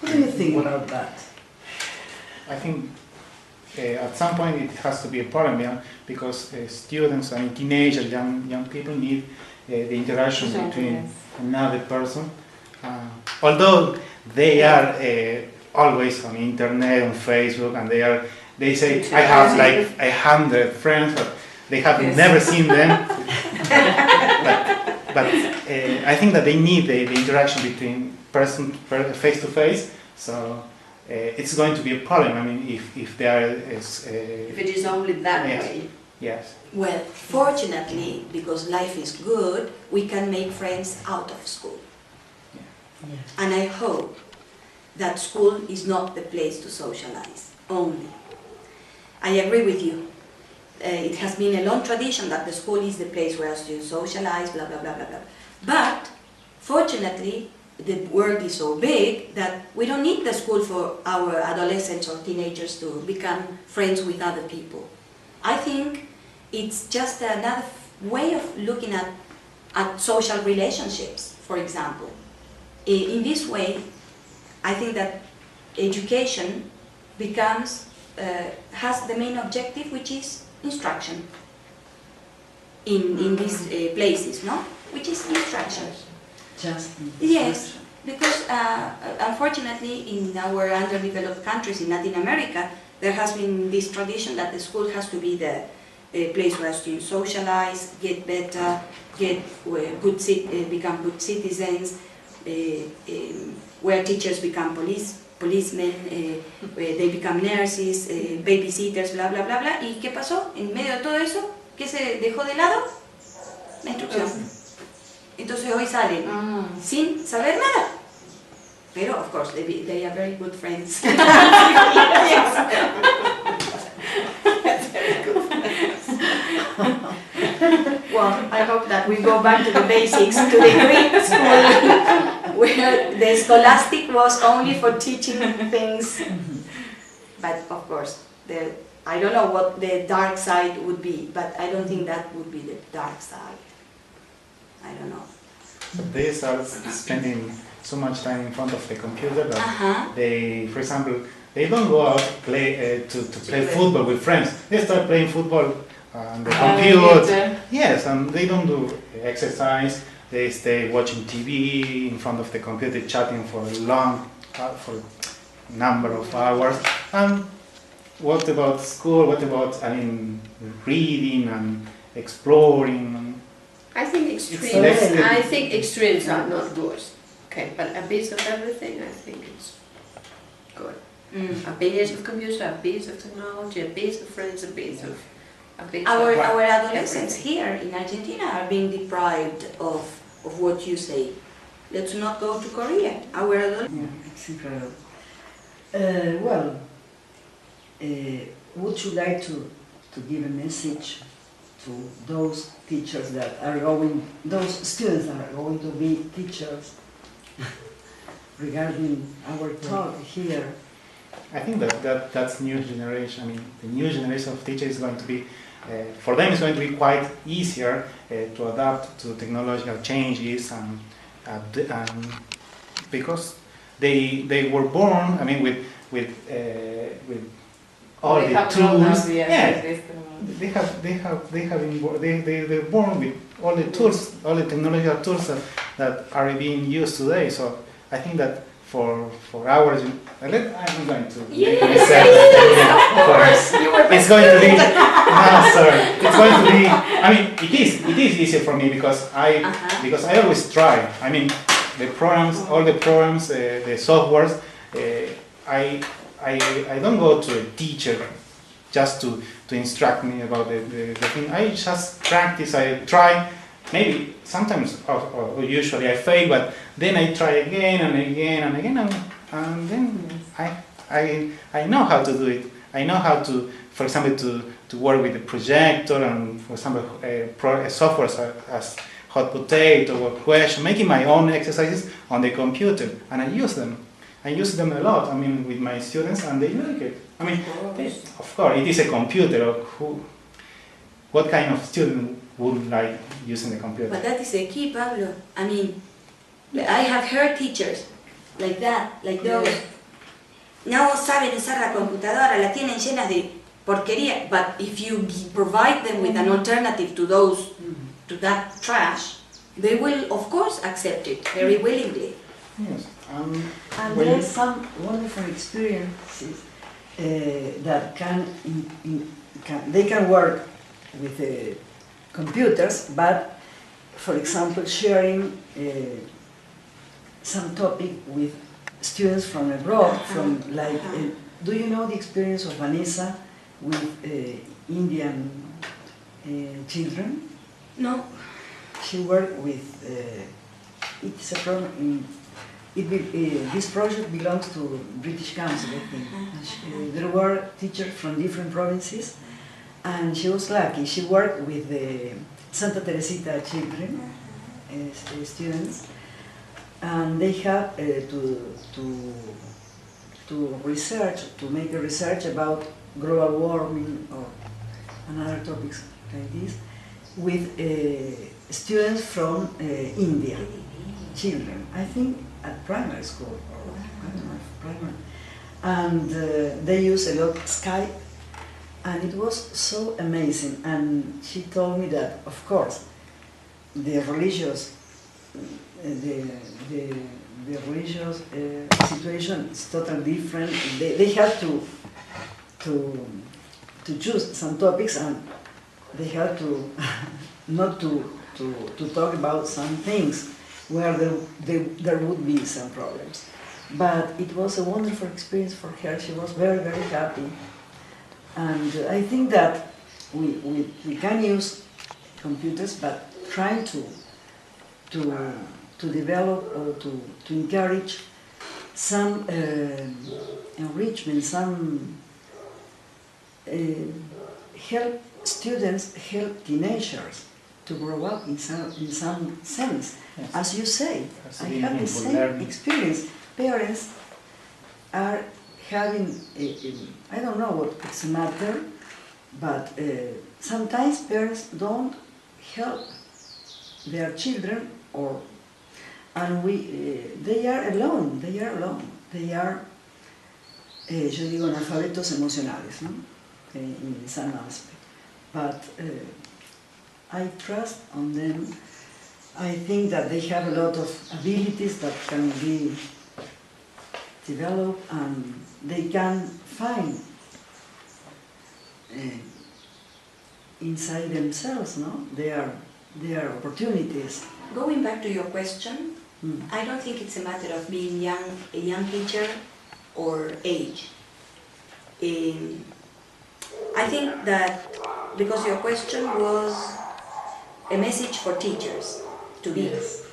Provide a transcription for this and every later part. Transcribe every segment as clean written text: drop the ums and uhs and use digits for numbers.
What do you think about that? I think at some point it has to be a problem, yeah, because students, I mean teenagers, young people need the interaction between another person. Although they are always on internet, on Facebook, and they say, I have like 100 friends, but they have never seen them. but I think that they need the interaction between face to face. So it's going to be a problem. I mean, if there is if it is only that way. Yes. Well, fortunately, because life is good, we can make friends out of school. Yeah. And I hope that school is not the place to socialize only. I agree with you. It has been a long tradition that the school is the place where students socialize, blah, blah, blah, blah, blah. But fortunately, the world is so big that we don't need the school for our adolescents or teenagers to become friends with other people. I think it's just another way of looking at social relationships, for example. In this way, I think that education becomes, has the main objective, which is instruction in these places, no? Which is instruction. Just Yes, because unfortunately in our underdeveloped countries in Latin America, there has been this tradition that the school has to be the place where students socialize, get better, become good citizens, where teachers become policemen, they become nurses, babysitters, bla bla bla bla. ¿Y qué pasó? En medio de todo eso, ¿qué se dejó de lado? La instrucción. Entonces hoy salen sin saber nada. Pero, of course, they are very good friends. Well, I hope that we go back to the basics, to the Greek school, where the scholastic was only for teaching things. But, of course, I don't know what the dark side would be, but I don't think that would be the dark side. I don't know. They start spending so much time in front of the computer that they, for example, they don't go out to play football with friends. They start playing football on the computer. Yes, and they don't do exercise. They stay watching TV in front of the computer, chatting for a number of hours. And what about school? What about, I mean, reading and exploring? I think extremes are not good. Okay, but a bit of everything, I think it's good. A bit of computer, a bit of technology, a bit of friends, a bit of our adolescents here in Argentina are being deprived of what you say. Let's not go to Korea. Our adolescents. It's incredible. Would you like to give a message to those teachers that are going, those students that are going to be teachers regarding our talk here? I think that's new generation. I mean, the new generation of teachers is going to be, for them it's going to be quite easier to adapt to technological changes and because they were born, I mean, with all the tools. They're born with all the tools, all the technological tools that are being used today. So I think that for ours, I'm going to Of course. It's going to be no, sorry. It's going to be. I mean, it is easier for me because I always try. I mean, the programs, all the programs, the softwares. I don't go to a teacher just to instruct me about the thing. I just practice. I try. Maybe sometimes, or usually I fail, but then I try again and again and again, and then I know how to do it. I know how to, for example, to work with the projector and, for example, software as Hot Potato or Question, making my own exercises on the computer, and I use them. I use them a lot. I mean, with my students, and they like it. I mean, of course, it is a computer. What kind of student would like using the computer? But that is the key, Pablo. I mean, I have heard teachers like that, like those. No saben usar la computadora, la tienen llenas de porquería. But if you provide them with an alternative to those, to that trash, they will, of course, accept it very willingly. Yes. And there are some wonderful experiences that they can work with computers, but for example, sharing some topic with students from abroad, from like, do you know the experience of Vanessa with Indian children? No. She worked with, it's a program, this project belongs to British Council, I think. There were teachers from different provinces, and she was lucky. She worked with the Santa Teresita children, students, and they had to research, to make a research about global warming or another topics like this, with students from India, children, I think at primary school, or I don't know, primary. And they use a lot Skype, and it was so amazing. And she told me that, of course, the religious, the religious situation is totally different. They have to choose some topics, and they have to not to talk about some things where there would be some problems. But it was a wonderful experience for her. She was very, very happy. And I think that we can use computers, but trying to develop or to encourage some enrichment, some help students, help teenagers to grow up in some sense. Yes. As you say, As I being have the able same learn. experience. Parents are having, I don't know what it's a matter, but sometimes parents don't help their children, they are alone, they are, yo digo, analfabetos emocionales, ¿no? In some aspect. But I trust on them. I think that they have a lot of abilities that can be developed, and they can find inside themselves, no? Their opportunities. Going back to your question, I don't think it's a matter of being young, a young teacher, or age. I think that because your question was a message for teachers to be. Yes.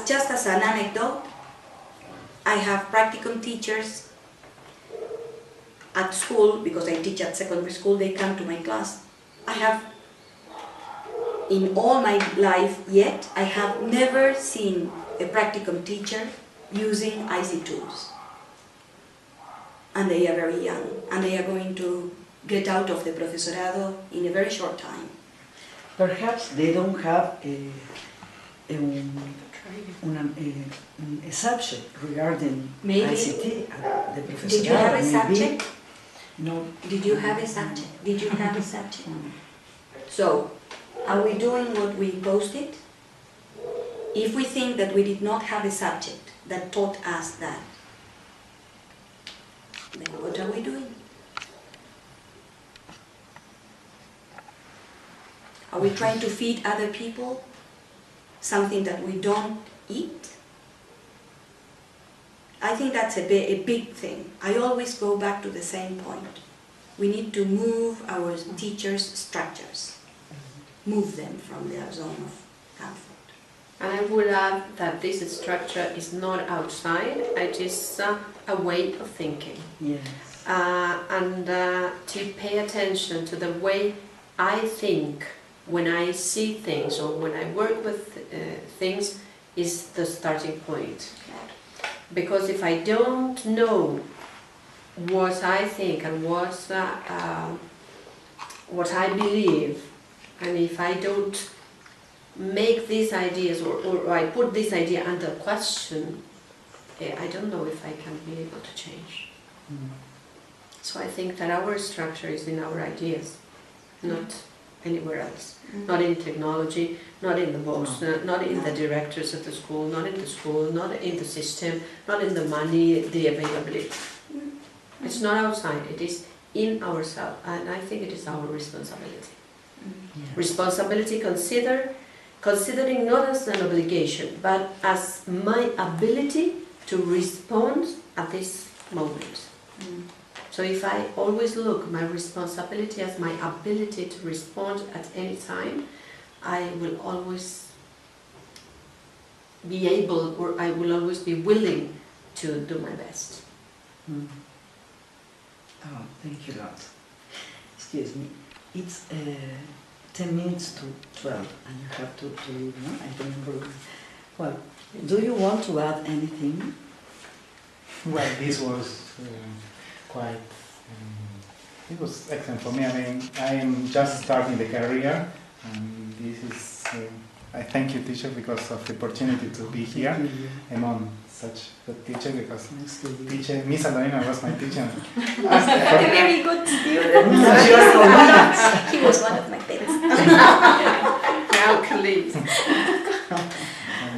Just as an anecdote, I have practicum teachers at school, because I teach at secondary school, they come to my class. I have, in all my life yet, I have never seen a practicum teacher using IC tools. And they are very young, and they are going to get out of the profesorado in a very short time. Perhaps they don't have a subject regarding Maybe. ICT at the professorado. Did you have a maybe. subject? No. Did you have a subject? Did you have a subject? So, are we doing what we posted? If we think that we did not have a subject that taught us that, then what are we doing? Are we trying to feed other people something that we don't eat? I think that's a big thing. I always go back to the same point. We need to move our teachers' structures, move them from their zone of comfort. And I would add that this structure is not outside, it is a way of thinking. Yes. And to pay attention to the way I think when I see things or when I work with things is the starting point. Because if I don't know what I think and what I believe, and if I don't make these ideas or I put this idea under question, I don't know if I can be able to change. Mm. So I think that our structure is in our ideas, not anywhere else. Mm. Not in technology, not in the books, No. not in the No. directors of the school, not in the school, not in the system, not in the money, the availability. Mm. It's not outside, it is in ourselves, and I think it is our responsibility. Mm. Yes. Responsibility considering not as an obligation, but as my ability to respond at this moment. Mm. So if I always look my responsibility as my ability to respond at any time, I will always be able, or I will always be willing to do my best. Mm. Oh, thank you a lot. Excuse me. It's 10 minutes to 12 and you have to leave, no? I remember. Well, do you want to add anything? Well, this was quite, it was excellent for me. I mean, I am just starting the career, and this is, I thank you, teacher, because of the opportunity to be here Thank you. among such good teacher, because Nice to meet you. teacher, Miss Alorina was my teacher. A very good student. He was one of my pets. Now, colleagues.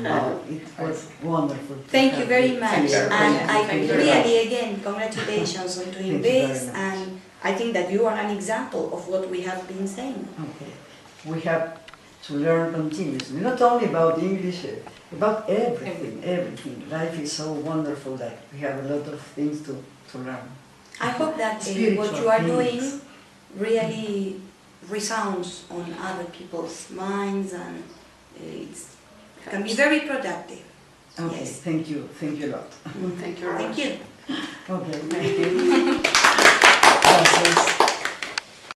Oh, it was wonderful. to Thank have you very you much, here. and I Thank you very really, again, congratulations on doing Thank you very this, much. and I think that you are an example of what we have been saying. Okay. We have to learn continuously, not only about English, about everything, everything. Life is so wonderful that we have a lot of things to learn. I hope that Spiritual what you are things. doing really resounds on other people's minds, and it can be very productive. Okay, Yes. thank you a lot. Thank you very much. Thank you. Okay, thank you.